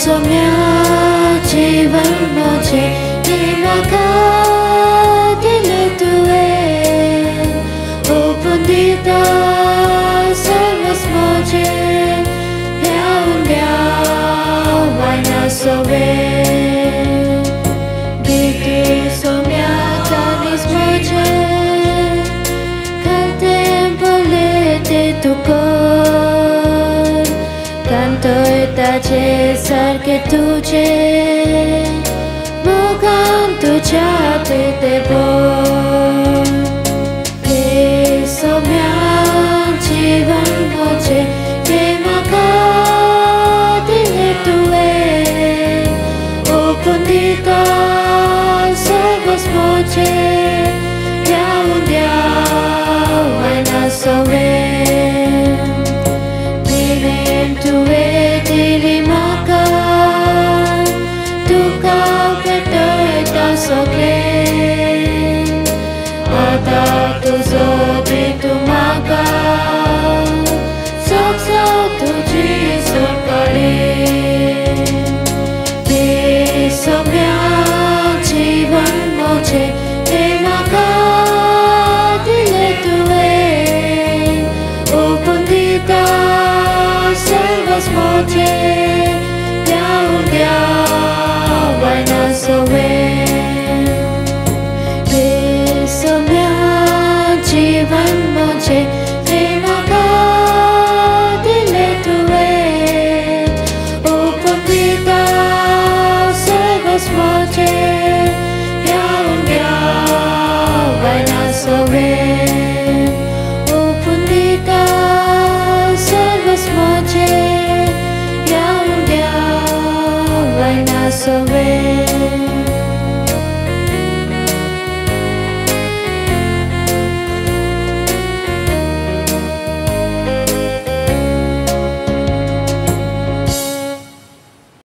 Somia जीवन मुझे दिलका दिल तुए Opundita service मुझे Liao Vaina sobe Gigi somia janis मुझे Contemplate tu cor Canto tache sar que तुझे Bukan tu jati tebor Ke somya जीवन मुझे dimakan dile tue Opundita service मुझे Liao Vaina sobe Bilim tue dilimakan Duka betul tak soklin Ada tu zodi tu makan Saksa tu jisur kalin Besoknya जीवन मुझे dimakan dile tue Opundita service मुझे Liao Vaina sobe Besoknya जीवन मुझे dimakan dile tue Opundita service मुझे Liao Vaina sobe Opundita service मुझे Liao Vaina sobe